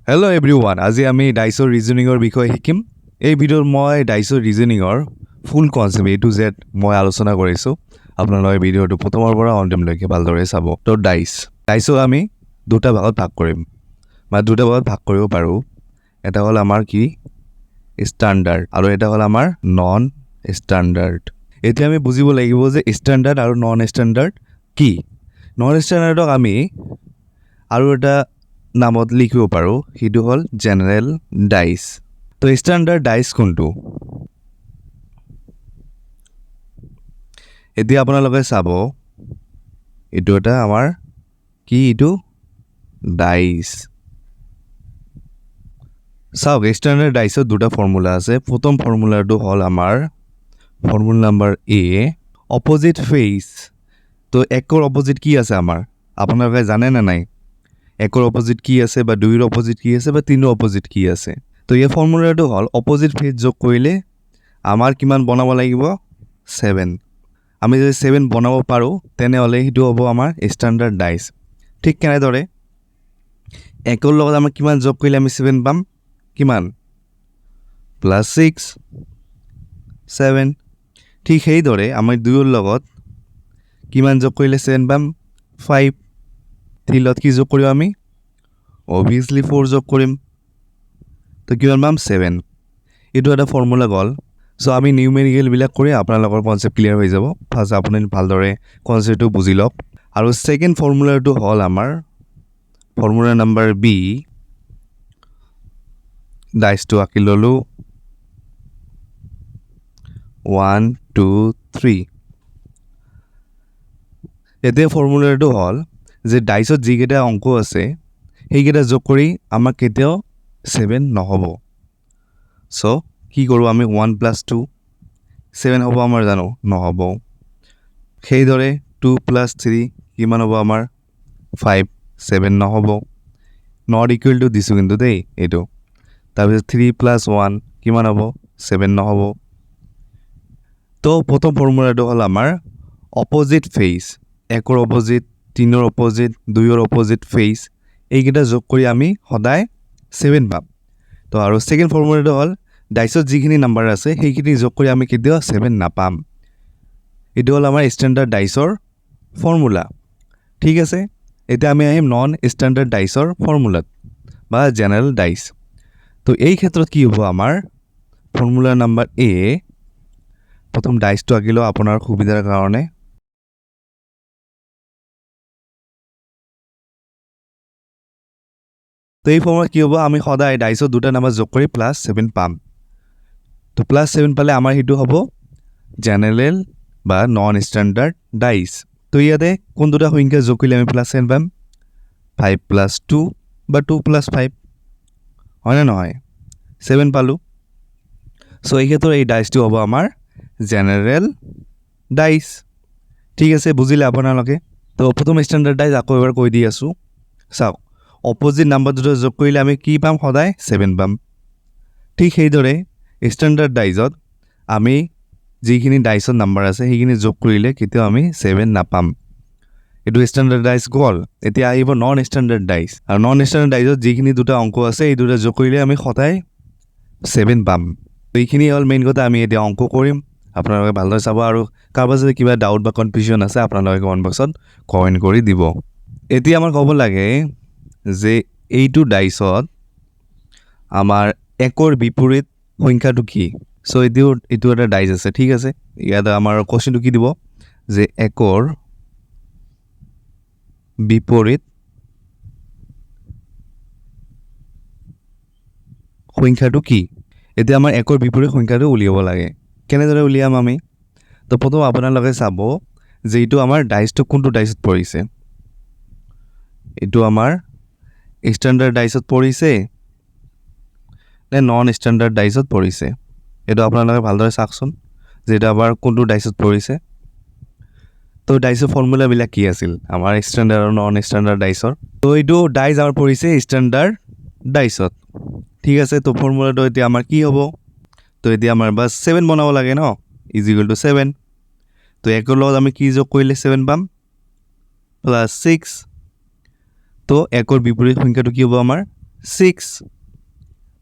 Hello everyone, আজি আমি ডাইসৰ ৰিজনিংৰ বিষয়ে শিকিম। এই ভিডিঅ'ত মই ডাইসৰ ৰিজনিংৰ full concept A to Z মই আলোচনা কৰিছো। আপোনালোকে ভিডিঅ'টো প্ৰথমৰ পৰা অন্তিমলৈকে ভালদৰে চাব। তো ডাইসক আমি দুটা ভাগত ভাগ কৰিম। দুটা ভাগত ভাগ কৰিব পাৰো। এটা হ'ল আমাৰ কি ষ্টেণ্ডাৰ্ড আৰু এটা হ'ল আমাৰ নন ষ্টেণ্ডাৰ্ড। এতিয়া আমি বুজিব লাগিব যে ষ্টেণ্ডাৰ্ড আৰু নন ষ্টেণ্ডাৰ্ড কি। নন ষ্টেণ্ডাৰ্ডক আমি আৰু এটা নামত লিখিব পাৰো, সেইটো হ'ল জেনাৰেল ডাইস। তো ষ্টেণ্ডাৰ্ড ডাইস কোনটো? এতিয়া আপোনালোকে চাব, এইটো এটা আমাৰ কি, এইটো ডাইস। চাওক, ষ্টেণ্ডাৰ্ড ডাইসত দুটা ফৰ্মুলা আছে। প্ৰথম ফৰ্মুলাটো হ'ল আমাৰ formula number A, opposite face. তো একৰ অপজিট কি আছে আমাৰ? আপোনালোকে জানে না নাই? একৰ অপজিট কি আছে, বা দুইৰ অপজিট কি আছে, বা তিনিৰ অপজিট কি আছে? তো এই ফৰ্মুলাটো হ'ল অপজিট ফেস যোগ কৰিলে আমাৰ কিমান বনাব লাগিব? 7। আমি যদি 7 বনাব পাৰোঁ তেনেহ'লে সেইটো হ'ব আমাৰ ষ্টেণ্ডাৰ্ড ডাইস। ঠিক কেনেদৰে একৰ লগত আমাৰ কিমান যোগ কৰিলে আমি 7 পাম? কিমান? +6 7। ঠিক সেইদৰে আমাৰ দুইৰ লগত কিমান যোগ কৰিলে 7 পাম? 5। তিলত কি যোগ কৰিম আমি? অবভিয়াছলি 4 যোগ কৰিম। তো কিমান পাম? 7। এইটো এটা ফৰ্মুলা গ'ল। সো আমি নিউমেৰিকেলবিলাক কৰি আপোনালোকৰ কনসেপ্ট ক্লিয়াৰ হৈ যাব। ফাৰ্ষ্ট আপুনি ভালদৰে কনসেপ্টটো বুজি লওক। আৰু সেকেন্ড ফৰ্মুলাটো হ'ল আমাৰ ফৰ্মুলা নাম্বাৰ B। ডাইসটো আঁকি ল'লো। 1 2 3। এতিয়া ফৰ্মুলাটো হ'ল যে ডাইসত যিকেইটা অংক আছে সেইকেইটা যোগ কৰি আমাৰ কেতিয়াও 7 নহ'ব। সো কি কৰোঁ আমি? 1 + 2 7 হ'ব আমাৰ জানো? নহ'ব। সেইদৰে 2 + 3 কিমান হ'ব আমাৰ? 5 7 নহ'ব। নট ইকুৱেল টু দিছোঁ কিন্তু দেই এইটো। তাৰপিছত 3 + 1 কিমান হ'ব? 7 নহ'ব। তো প্ৰথম ফৰ্মুলাটো হ'ল আমাৰ অপজিট ফেস। একৰ অপজিট, তিনিৰ অপজিট, দুইৰ অপজিট ফেস, এইকেইটা যোগ কৰি আমি সদায় 7 পাম। তো আৰু সেকেন্ড ফৰ্মুলাটো হ'ল ডাইসত যিখিনি নাম্বাৰ আছে সেইখিনি যোগ কৰি আমি কেতিয়াও 7 নাপাম। এইটো হ'ল আমাৰ ষ্টেণ্ডাৰ্ড ডাইসৰ ফৰ্মুলা। ঠিক আছে, এতিয়া আমি আহিম নন ষ্টেণ্ডাৰ্ড ডাইসৰ ফৰ্মুলাত বা জেনাৰেল ডাইস। তো এই ক্ষেত্ৰত কি হ'ব আমাৰ? ফৰ্মুলা নাম্বাৰ A, প্ৰথম ডাইসটো আঁকিলো আপোনাৰ সুবিধাৰ কাৰণে। তো এই ফৰ্মুলা কি হ'ব? আমি সদায় ডাইসত দুটা নাম্বাৰ যোগ কৰি +7 পাম। তো +7 পালে আমাৰ সেইটো হ'ব জেনাৰেল বা নন ষ্টেণ্ডাৰ্ড ডাইস। তো ইয়াতে কোন দুটা সংখ্যা যোগ কৰিলে আমি +7 পাম? 5 + 2 বা 2 + 5, হয় না নহয়? 7 পালোঁ। সো এই ক্ষেত্ৰত এই ডাইসটো হ'ব আমাৰ জেনাৰেল ডাইস। ঠিক আছে, বুজিলে আপোনালোকে? তো প্ৰথম ষ্টেণ্ডাৰ্ড ডাইস আকৌ এবাৰ কৈ দি আছোঁ। চাওক, অপজিট নাম্বাৰ দুটা যোগ কৰিলে আমি কি পাম? সদায় 7 পাম। ঠিক সেইদৰে ষ্টেণ্ডাৰ্ড ডাইসত আমি যিখিনি ডাইসত নাম্বাৰ আছে সেইখিনি যোগ কৰিলে কেতিয়াও আমি 7 নাপাম। এইটো ষ্টেণ্ডাৰ্ড ডাইস গ'ল। এতিয়া আহিব নন ষ্টেণ্ডাৰ্ড ডাইস। আৰু নন ষ্টেণ্ডাৰ্ড ডাইসত যিখিনি দুটা অংক আছে এই দুটা যোগ কৰিলে আমি সদায় 7 পাম। তো এইখিনি হ'ল মেইন কথা। আমি এতিয়া অংক কৰিম, আপোনালোকে ভালদৰে চাব। আৰু কাৰোবাৰ যদি কিবা ডাউট বা কনফিউজন আছে আপোনালোকে কমেণ্ট বক্সত কমেণ্ট কৰি দিব। এতিয়া আমাৰ ক'ব লাগে যে এইটো ডাইসত আমাৰ একৰ বিপৰীত সংখ্যাটো কি? সো এইটো এটা ডাইস আছে। ঠিক আছে, ইয়াত আমাৰ কোৱেশ্চনটো কি দিব যে একৰ বিপৰীত সংখ্যাটো কি? এতিয়া আমাৰ একৰ বিপৰীত সংখ্যাটো উলিয়াব লাগে। কেনেদৰে উলিয়াম আমি? তো প্ৰথম আপোনালোকে চাব যে এইটো আমাৰ ডাইসটো কোনটো ডাইসত পৰিছে। এইটো আমাৰ ষ্টেণ্ডাৰ্ড ডাইসত পৰিছে নে নন ষ্টেণ্ডাৰ্ড ডাইসত পৰিছে? এইটো আপোনালোকে ভালদৰে চাওকচোন যে এটা আমাৰ কোনটো ডাইসত পৰিছে। তো ডাইসৰ ফৰ্মুলাবিলাক কি আছিল আমাৰ ষ্টেণ্ডাৰ্ড আৰু নন ষ্টেণ্ডাৰ্ড ডাইসৰ? তো এইটো ডাইস আমাৰ পৰিছে ষ্টেণ্ডাৰ্ড ডাইসত। ঠিক আছে, তো ফৰ্মুলাটো এতিয়া আমাৰ কি হ'ব? তো এতিয়া আমাৰ বাছ 7 বনাব লাগে ন, = 7। তো একৰ লগত আমি কি যোগ কৰিলে 7 পাম? +6। তো একৰ বিপৰীত সংখ্যাটো কি হ'ব আমাৰ? 6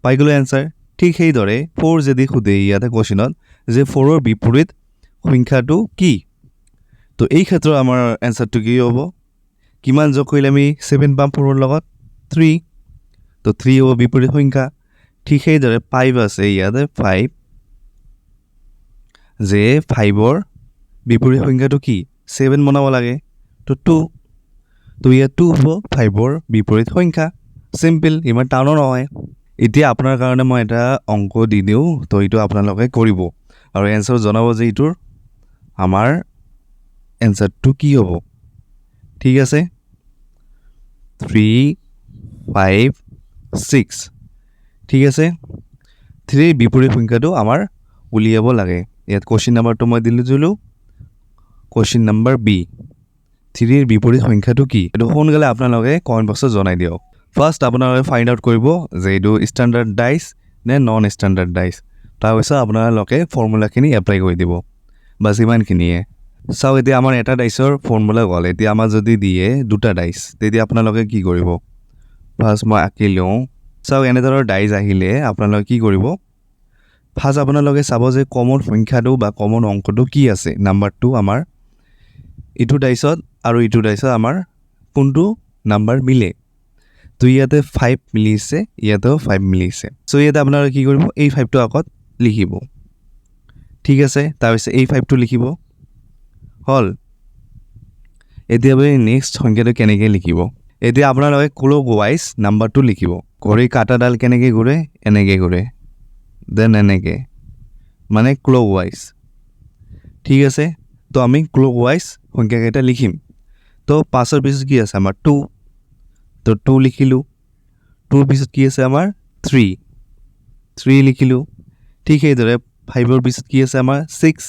পাই গ'লো এনসাৰ ঠিক সেইদৰে 4 যদি খুদে ইয়াতে কোৱেশ্চনত যে 4ৰ বিপৰীত সংখ্যাটো কি তো এই ক্ষেত্ৰত আমাৰ এনসাৰটো কি হ'ব কিমান যোগ কৰিলে আমি 7 পাম 4ৰ লগত 3 তো 3 হ'ব বিপৰীত সংখ্যা ঠিক সেইদৰে 5 আছে ইয়াতে 5 যে 5ৰ বিপৰীত সংখ্যাটো কি 7 বনাব লাগে তো 2 তো ইয়াত 2 হ'ব 5ৰ বিপৰীত সংখ্যা সিম্পল ইমান টানো নহয় এতিয়া আপোনাৰ কাৰণে মই এটা অংক দি দিওঁ তো এইটো আপোনালোকে কৰিব আৰু এনসাৰ জনাব যে এইটোৰ আমাৰ এনসাৰটো কি হ'ব ঠিক আছে 3 5 6 ঠিক আছে 3 বিপৰীত সংখ্যাটো আমাৰ উলিয়াব লাগে ইয়াত কোৱেশ্চন নাম্বাৰটো মই দিলো কোৱেশ্চন নাম্বাৰ বি 3ৰ বিপৰীত সংখ্যাটো কি এটো সোনকালে আপোনালোকে কমেন্ট বক্সত জনাই দিয়ক ফাৰ্স্ট আপোনালোকে ফাইন্ড আউট কৰিব যে এইটো ষ্টেণ্ডাৰ্ড ডাইচ নে নন ষ্টেণ্ডাৰ্ড ডাইচ তাৰপিছত আপোনালোকে ফৰ্মুলাখিনি এপ্লাই কৰি দিব বাস ইমানখিনিয়ে চাও এতিয়া আমাৰ এটা ডাইচৰ ফৰ্মুলা গ'ল এতিয়া আমাৰ যদি দিয়ে দুটা ডাইচ তেতিয়া আপোনালোকে কি কৰিব ফাৰ্স্ট মই আঁকি লওঁ চাও এনেধৰণৰ ডাইচ আহিলে আপোনালোকে কি কৰিব ফাৰ্স্ট আপোনালোকে চাব যে কমন সংখ্যাটো বা কমন অংকটো কি আছে নাম্বাৰটো আমাৰ ইটো ডাইচত আৰু ইটো ডাইচত আমাৰ কোনটো নাম্বাৰ মিলে তো ইয়াতে 5 মিলিছে ইয়াতেও 5 মিলিছে সো ইয়াতে আপোনালোকে কি কৰিব এই 5টো আগত লিখিব ঠিক আছে তাৰপিছত এই 5টো লিখিব হল এতিয়া আপুনি নেক্সট সংখ্যাটো কেনেকৈ লিখিব এতিয়া আপোনালোকে ক্লক ওয়াইজ নাম্বাৰটো লিখিব ঘড়ী কাটাডাল কেনেকৈ ঘূৰে এনেকৈ ঘূৰে দেন এনেকৈ মানে ক্লক ওয়াইজ ঠিক আছে তো আমি ক্লক ওয়াইজ সংখ্যাকেইটা লিখিম তো 5ৰ পিছত কি আছে আমাৰ 2 তো 2 লিখিলো 2ৰ পিছত কি আছে আমাৰ 3 লিখিলো ঠিক সেইদৰে 5ৰ পিছত কি আছে আমাৰ 6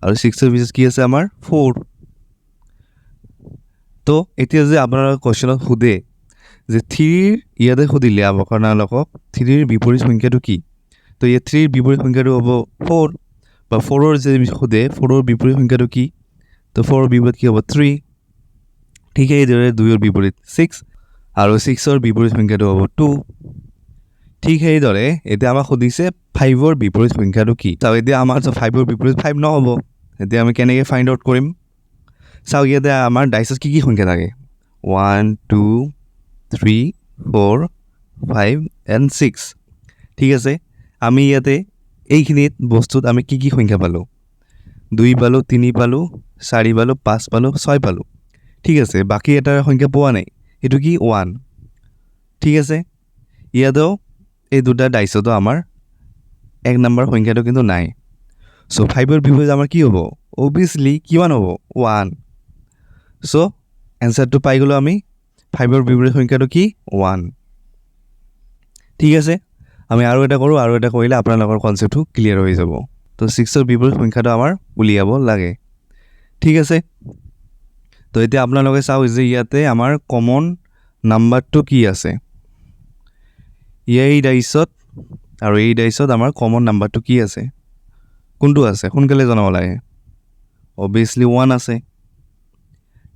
আৰু 6ৰ পিছত কি আছে আমাৰ 4 তো এতিয়া যে আপোনালোকে কোৱেশ্চনত খুদে যে 3ৰ ইয়াতে খুদিলে আপোনালোকক 3ৰ বিপৰীত সংখ্যাটো কি তো এই 3ৰ বিপৰীত সংখ্যাটো হ'ব 4 বা 4ৰ যে খুদে 4ৰ বিপৰীত সংখ্যাটো কি তো 4ৰ বিপৰীত কি হ'ব 3 ঠিক সেইদৰে 2ৰ বিপৰীত 6 আৰু 6ৰ বিপৰীত সংখ্যাটো হ'ব 2 ঠিক সেইদৰে এতিয়া আমাক খুদিছে 5ৰ বিপৰীত সংখ্যাটো কি চাও এতিয়া আমাৰ 5ৰ বিপৰীত 5 নহ'ব এতিয়া আমি কেনেকৈ ফাইন্ড আউট কৰিম চাও ইয়াতে আমাৰ ডাইচত কি সংখ্যা থাকে 1 2 3 4 5 and 6 ঠিক আছে আমি ইয়াতে এইখিনিত বস্তুত আমি কি সংখ্যা পালো 2 পালো 3 পালো 4 পালো 5 পালো 6 পালো ঠিক আছে বাকি এটা সংখ্যা পোৱা নাই এটো কি 1 ঠিক আছে ইয়াতেও এই দুটা ডাইচতো আমাৰ এক নম্বৰ সংখ্যাটো কিন্তু নাই সো 5ৰ বিপৰীত আমাৰ কি হ'ব obviously কিমান হ'ব 1 সো এনসাৰটো পাই গলো আমি 5ৰ বিপৰীত সংখ্যাটো কি 1 ঠিক আছে আমি আৰু এটা কৰো আৰু এটা কৰিলে আপোনালোকৰ কনসেপ্টটো ক্লিয়াৰ হৈ যাব তো 6ৰ বিপৰীত সংখ্যাটো আমাৰ উলিয়াব লাগে ঠিক আছে তো এতিয়া আপোনালোকে চাও যে ইয়াতে আমাৰ কমন নাম্বাৰটো কি আছে এই ডাইচত আৰু এই ডাইচত আমাৰ কমন নাম্বাৰটো কি আছে কোনটো আছে সোনকালে জনাব লাগে obviously 1 আছে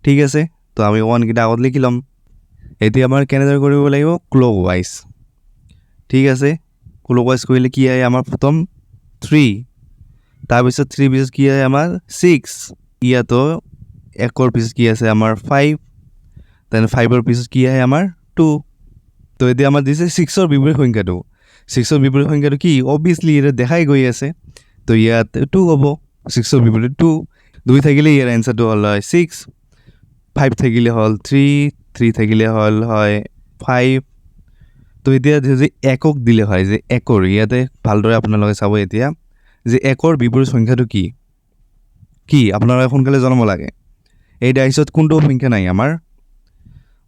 ঠিক আছে তো আমি 1 কিটা আগত লিখি লম এতিয়া আমাৰ কেনেদৰে কৰিব লাগিব ক্লক ওয়াইজ ঠিক আছে ক্লক ওয়াইজ কৰিলে কি আহে আমাৰ প্ৰথম 3 তাৰ পিছত 3 পিছত কি আহে আমাৰ 6 ইয়াতো একৰ পিছত কি আছে আমাৰ 5 দেন 5ৰ পিছত কি আহে আমাৰ 2 তো এতিয়া আমাৰ দিছে 6ৰ বিপৰীত সংখ্যাটো 6ৰ বিপৰীত সংখ্যাটো কি obviously এটা দেখাই গৈ আছে তো ইয়াত 2 হ'ব 6ৰ বিপৰীত 2 থাকিলে ইয়াৰ এনসারটো হল 6 5 থাকিলে হল 3 থাকিলে হল হয় 5 তো এতিয়া যে একক দিলে হয় যে একৰ ইয়াতে ভালদৰে আপোনালোকে চাব এতিয়া যে একৰ বিপৰীত সংখ্যাটো কি আপোনালোকে সোনকালে জনাব লাগে এই ডাইচত কোনটো সংখ্যা নাই আমাৰ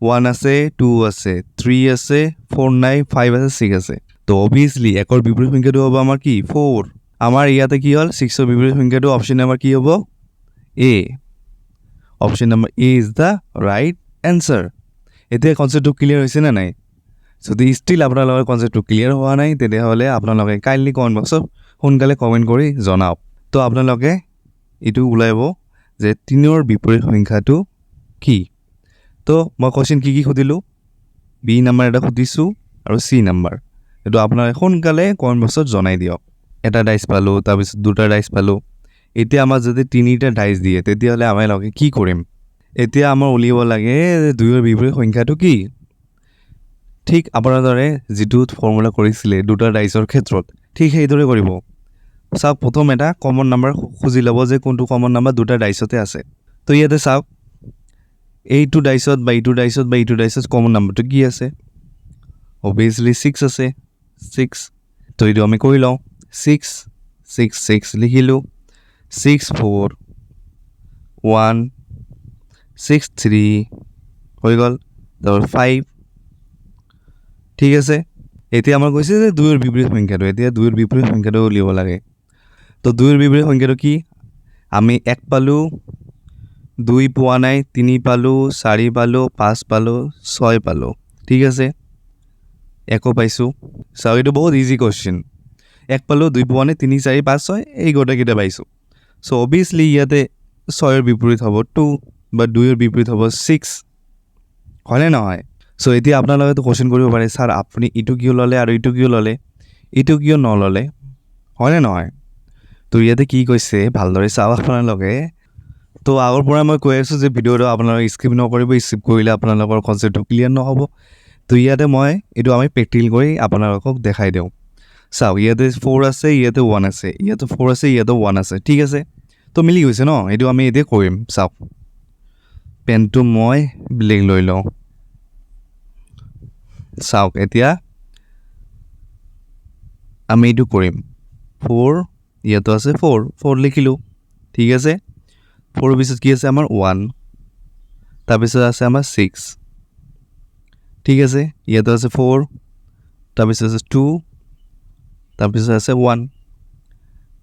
1 আছে 2 আছে 3 আছে 4 নাই 5 আছে 6 আছে তো obviously একৰ বিপৰীত সংখ্যাটো হ'ব আমাৰ কি 4 আমাৰ ইয়াতে কি হল 6ৰ বিপৰীত সংখ্যাটো অপচন নাম্বাৰ কি হ'ব A option number A is the right answer এতিয়া কনসেপ্টটো ক্লিয়াৰ হৈছে না নাই যদি ষ্টিল আপোনালোকৰ কনসেপ্টটো ক্লিয়াৰ হোৱা নাই তেতিয়াহ'লে আপোনালোকে কাইন্ডলি কমেন্ট বক্সত সোনকালে কমেন্ট কৰি জনাওক তো আপোনালোকে ইটো উলাইব যে 3ৰ বিপৰীত সংখ্যাটো কি তো মই কোৱেশ্চন কি খুদিলো বি নাম্বাৰ এটা খুজিছোঁ আৰু চি নাম্বাৰ এইটো আপোনাৰ সোনকালে কমেণ্ট বক্সত জনাই দিয়ক এটা ডাইচ পালোঁ তাৰপিছত দুটা ডাইচ পালোঁ এতিয়া আমাৰ যদি তিনিটা ডাইচ দিয়ে তেতিয়াহ'লে আমি লগে কি কৰিম এতিয়া আমাৰ উলিয়াব লাগে দুইৰ বিপৰীত সংখ্যাটো কি ঠিক আপোনাৰ দৰে যিটো ফৰ্মুলা কৰিছিলে দুটা ডাইচৰ ক্ষেত্ৰত ঠিক সেইদৰে কৰিব চাওক প্ৰথম এটা কমন নাম্বাৰ খুজি ল'ব যে কোনটো কমন নাম্বাৰ দুটা ডাইচতে আছে তো ইয়াতে চাওক এইটো ডাইচত বা এইটো ডাইচত বা এইটো ডাইচত কমন নাম্বাৰটো কি আছে অবভিয়াছলি 6 আছে 6 তো এইটো আমি কৰি লওঁ 6 6 6 লিখিলোঁ 6 4 1 6 3 হৈ গ'ল তাৰপৰা 5 ঠিক আছে এতিয়া আমাৰ কৈছে যে দুইৰ বিপৰীত সংখ্যাটো এতিয়া দুইৰ বিপৰীত সংখ্যাটো উলিয়াব লাগে তো দুইৰ বিপৰীত সংখ্যাটো কি আমি 1 পালোঁ 2 পোৱা নাই 3 পালোঁ 4 পালোঁ 5 পালোঁ 6 পালোঁ ঠিক আছে একো পাইছোঁ চাওক এইটো বহুত ইজি কুৱেশ্যন 1 পালোঁ 2 পোৱা নাই 3 4 5 6 এই গোটেইকেইটা পাইছোঁ চ' অবভিয়াছলি ইয়াতে 6ৰ বিপৰীত হ'ব 2 বা 2ৰ বিপৰীত হ'ব 6 হয়নে নহয় চ' এতিয়া আপোনালোকে কুৱেশ্যন কৰিব পাৰে ছাৰ আপুনি ইটো কিয় ল'লে আৰু ইটো কিয় ল'লে ইটো কিয় নল'লে হয়নে নহয় তো ইয়াতে কি কৈছে ভালদৰে চাওক আপোনালোকে তো আগৰ পৰা মই কৈ আছোঁ যে ভিডিঅ'টো আপোনালোকে স্কিপ নকৰিব স্কিপ কৰিলে আপোনালোকৰ কনচেপ্টটো ক্লিয়াৰ নহ'ব তো ইয়াতে মই এইটো আমি প্ৰেক্টিকেল কৰি আপোনালোকক দেখাই দিওঁ চাওক ইয়াতে 4 আছে ইয়াতে 1 আছে ইয়াতে 4 আছে ইয়াতে 1 আছে ঠিক আছে তো মিলি গৈছে ন এইটো আমি এতিয়া কৰিম চাওক পেনটো মই ব্লেক লৈ লওঁ চাওক এতিয়া আমি এইটো কৰিম 4 ইয়াতো আছে 4 লিখিলোঁ ঠিক আছে 4 পিছত কি আছে আমাৰ 1 তাৰপিছত আছে আমাৰ 6 ঠিক আছে ইয়াতো আছে 4 তাৰপিছত আছে 2 তাৰপিছত আছে 1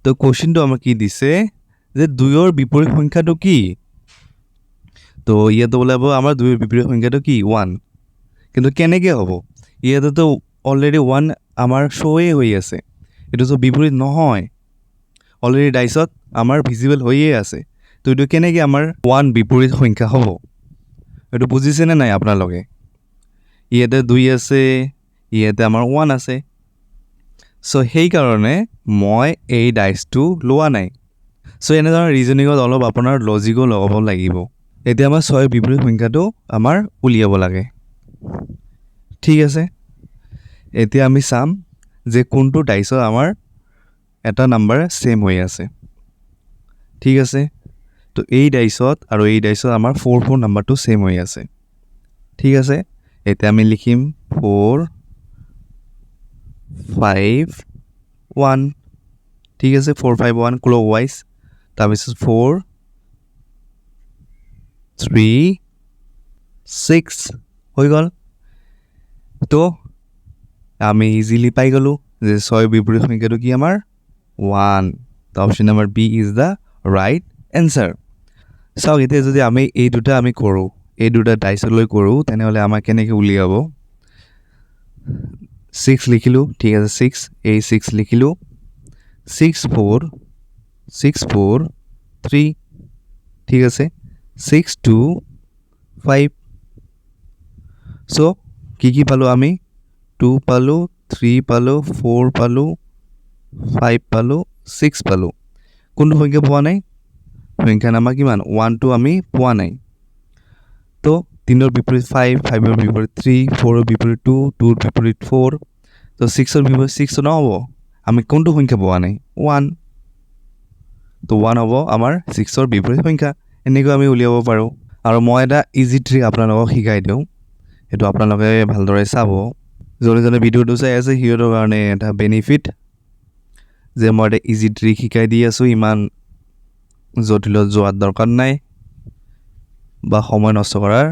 তো কুৱেশ্যনটো আমাক কি দিছে যে দুইৰ বিপৰীত সংখ্যাটো কি তো ইয়াতে ওলাব আমাৰ দুইৰ বিপৰীত সংখ্যাটো কি 1 কিন্তু কেনেকৈ হ'ব ইয়াতেতো অলৰেডি 1 আমাৰ শ্ব'য়ে হৈ আছে এইটোতো বিপৰীত নহয় অলৰেডি ডাইচত আমাৰ ভিজিবল হৈয়ে আছে তো এইটো কেনেকৈ আমাৰ 1 বিপৰীত সংখ্যা হ'ব এইটো বুজিছেনে নাই আপোনালোকে ইয়াতে 2 আছে ইয়াতে আমাৰ 1 আছে চ' সেইকাৰণে মই এই ডাইচটো লোৱা নাই চ' এনেধৰণৰ ৰিজনিঙত অলপ আপোনাৰ লজিকো লগাব লাগিব এতিয়া আমাৰ 6ৰ বিপৰীত সংখ্যাটো আমাৰ উলিয়াব লাগে ঠিক আছে এতিয়া আমি চাম যে কোনটো ডাইচত আমাৰ এটা নাম্বাৰ ছেম হৈ আছে ঠিক আছে তো এই ডাইচত আৰু এই ডাইচত আমাৰ 4 নাম্বাৰটো ছেম হৈ আছে ঠিক আছে এতিয়া আমি লিখিম 4 5 1 ঠিক আছে 4 5 1 ক্লকৱাইজ তাৰপিছত 4 3 6 হৈ গ'ল তো আমি ইজিলি পাই গ'লোঁ যে 6ৰ বিপৰীত সংখ্যাটো কি আমাৰ 1 তো option number B is the right answer চাওক এতিয়া যদি আমি এই দুটা আমি কৰোঁ এই দুটা ডাইচলৈ কৰোঁ তেনেহ'লে আমাৰ কেনেকৈ উলিয়াব 6 লিখিলোঁ ঠিক আছে 6 এই 6 লিখিলোঁ 6 4 6 4 3 ঠিক আছে 6 2 5 চ' কি পালোঁ আমি 2 পালোঁ 3 পালোঁ 4 পালোঁ 5 পালোঁ 6 পালোঁ কোনটো সংখ্যা পোৱা নাই সংখ্যা নাম্বাৰ কিমান 1 2 আমি পোৱা নাই তো 3ৰ বিপৰীত 5 5ৰ বিপৰীত 3 4ৰ বিপৰীত 2 2ৰ বিপৰীত 4 তো 6ৰ বিপৰীত 6 নহ'ব আমি কোনটো সংখ্যা পোৱা নাই 1 তো 1 হ'ব আমাৰ 6ৰ বিপৰীত সংখ্যা এনেকৈ আমি উলিয়াব পাৰোঁ আৰু মই এটা ইজি ট্ৰিক আপোনালোকক শিকাই দিওঁ এইটো আপোনালোকে ভালদৰে চাব যোনে ভিডিঅ'টো চাই আছে সিহঁতৰ কাৰণে এটা বেনিফিট যে মই এটা ইজি ট্ৰিক শিকাই দি আছোঁ ইমান জটিলত যোৱাৰ দৰকাৰ নাই বা সময় নষ্ট কৰাৰ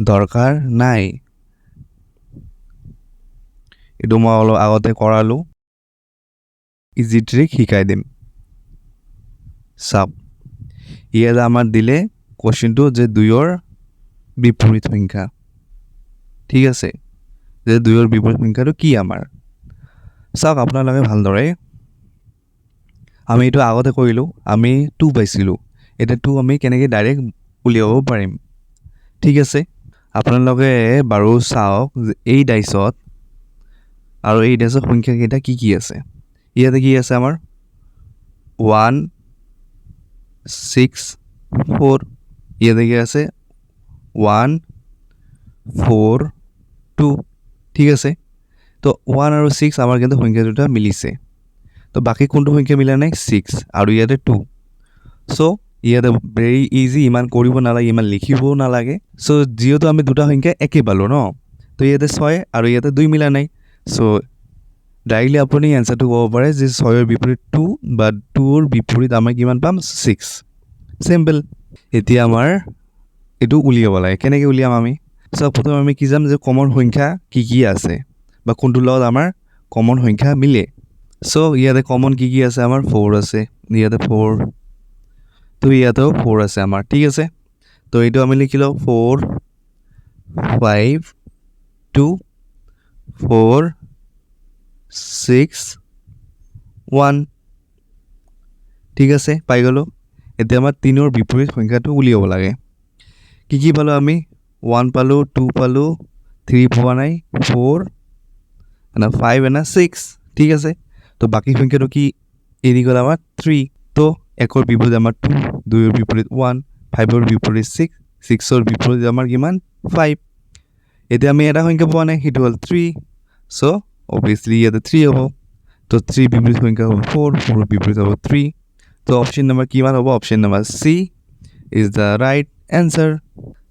দৰকাৰ নাই এইটো মই অলপ আগতে কৰালোঁ ইজি ট্ৰিক শিকাই দিম চাওক ইয়াত আমাৰ দিলে কুৱেশ্যনটো যে দুইৰ বিপৰীত সংখ্যা ঠিক আছে যে দুইৰ বিপৰীত সংখ্যাটো কি আমাৰ চাওক আপোনালোকে ভালদৰে আমি এইটো আগতে কৰিলোঁ আমি 2 পাইছিলোঁ এতিয়া 2 আমি কেনেকৈ ডাইৰেক্ট উলিয়াব পাৰিম ঠিক আছে আপোনালোকে বাৰু চাওক যে এই ডাইচত আৰু এই ডাইচৰ সংখ্যাকেইটা কি আছে। ইয়াতে কি আছে আমাৰ 1 6 4, ইয়াতে কি আছে 1 4 2, ঠিক আছে। তো 1 আৰু 6 আমাৰ কিন্তু সংখ্যা দুটা মিলিছে। তো বাকি কোনটো সংখ্যা মিলা নাই 6 আৰু ইয়াতে 2। সো ইয়াতে ভেৰি ইজি, ইমান কৰিব নালাগে, ইমান লিখিবও নালাগে। সো যিহেতু আমি দুটা সংখ্যা একে পালো ন, তো ইয়াতে 6 আৰু ইয়াতে 2 মিলা নাই। সো ডাইৰেক্টলি আপুনি এনসাৰটো ক'ব পাৰে যে 6ৰ বিপৰীত 2 বা 2ৰ বিপৰীত আমাৰ কিমান পাম 6। সিম্পল। এতিয়া আমাৰ এইটো উলিয়াব লাগে। কেনেকৈ উলিয়াম আমি? সো প্ৰথমে আমি কি যাম যে কমন সংখ্যা কি আছে বা কোনটোৰ লগত আমাৰ কমন সংখ্যা মিলে। সো ইয়াতে কমন কি আছে আমাৰ 4 আছে, ইয়াতে 4, তো ইয়াতেও 4 আছে আমাৰ, ঠিক আছে। তো এইটো আমি লিখিলো 4 5 2 4 6 1, ঠিক আছে, পাই গ'লো। এতিয়া আমাৰ 3ৰ বিপৰীত সংখ্যাটো উলিয়াব লাগে। কি পালো আমি 1 পালো, 2 পালো, 3 পোৱা নাই, 4 and 5 and 6, ঠিক আছে। তো বাকি সংখ্যাটো কি এৰি গ'ল আমাৰ 3। তো 1ৰ বিপৰীত আমাৰ 2, 2ৰ বিপৰীত 1, 5ৰ বিপৰীত 6, 6ৰ বিপৰীত আমাৰ কিমান 5। এতিয়া আমি এটা সংখ্যা পোৱা নাই, সেইটো হ'ল 3। সো অবভিয়াছলি ইয়াতে 3 হ'ব। তো 3 বিপৰীত সংখ্যা হ'ব 4, 4 বিপৰীত হ'ব 3। তো অপশ্যন নম্বৰ কিমান হ'ব? Option number C is the right answer.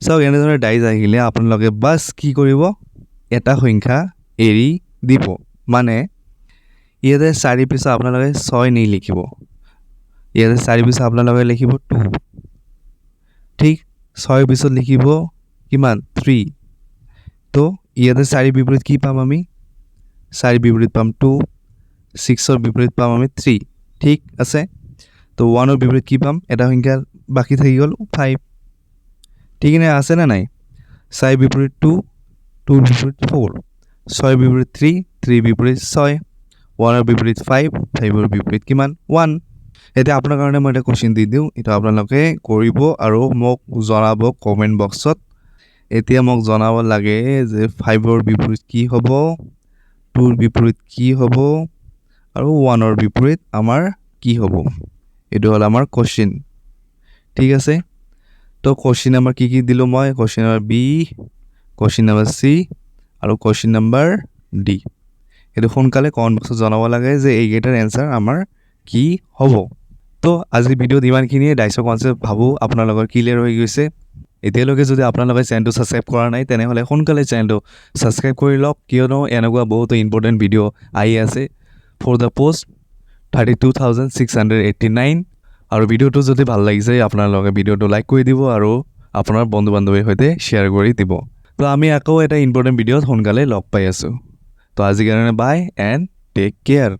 চাওক এনেদৰে ডাইজ আহিলে আপোনালোকে বাছ কি কৰিব, এটা সংখ্যা এৰি দিব। মানে ইয়াতে 4 পিছত আপোনালোকে 6 নিলিখিব, ইয়াতে 4 পিছত আপোনালোকে লিখিব 2, ঠিক। 6 পিছত লিখিব কিমান 3। তো ইয়াতে 4 বিপৰীত কি পাম আমি? 4 বিপৰীত পাম 2, 6ৰ বিপৰীত পাম আমি 3, ঠিক আছে। তো 1ৰ বিপৰীত কি পাম? এটা সংখ্যা বাকী থাকি গ'ল 5, ঠিক নে? আছে না নাই? 4 বিপৰীত 2, 2ৰ বিপৰীত 4, 6ৰ বিপৰীত 3, 3 বিপৰীত 6, 1ৰ বিপৰীত 5, 5ৰ বিপৰীত কিমান 1। এতিয়া আপোনাৰ কাৰণে মই এটা কুৱেশ্যন দি দিওঁ, এইটো আপোনালোকে কৰিব আৰু মোক জনাব কমেণ্ট বক্সত। এতিয়া মোক জনাব লাগে যে 5ৰ বিপৰীত কি হ'ব, 2ৰ বিপৰীত কি হ'ব আৰু 1ৰ বিপৰীত আমাৰ কি হ'ব। এইটো হ'ল আমাৰ কুৱেশ্যন, ঠিক আছে। তো কুৱেশ্যন নম্বৰ কি দিলোঁ মই? Question number B, question number C আৰু কুৱেশ্যন নম্বৰ ডি। এইটো সোনকালে কমেণ্ট বক্সত জনাব লাগে যে এইকেইটাৰ এনচাৰ আমাৰ কি হ'ব। তো আজিৰ ভিডিঅ'ত ইমানখিনিয়ে। ডাইচৰ কনচেপ্ট ভাবোঁ আপোনালোকৰ ক্লিয়াৰ হৈ গৈছে। এতিয়ালৈকে যদি আপোনালোকে চেনেলটো ছাবস্ক্ৰাইব কৰা নাই, তেনেহ'লে সোনকালে চেনেলটো ছাবস্ক্ৰাইব কৰি লওক, কিয়নো এনেকুৱা বহুতো ইম্পৰ্টেণ্ট ভিডিঅ' আহি আছে ফৰ দ্য পষ্ট 32,689। আৰু ভিডিঅ'টো যদি ভাল লাগিছে আপোনালোকে ভিডিঅ'টো লাইক কৰি দিব আৰু আপোনাৰ বন্ধু বান্ধৱীৰ সৈতে শ্বেয়াৰ কৰি দিব। তো আমি আকৌ এটা ইম্পৰ্টেণ্ট ভিডিঅ'ত সোনকালে লগ পাই আছোঁ। তো আজিৰ কাৰণে বাই এণ্ড টেক কেয়াৰ।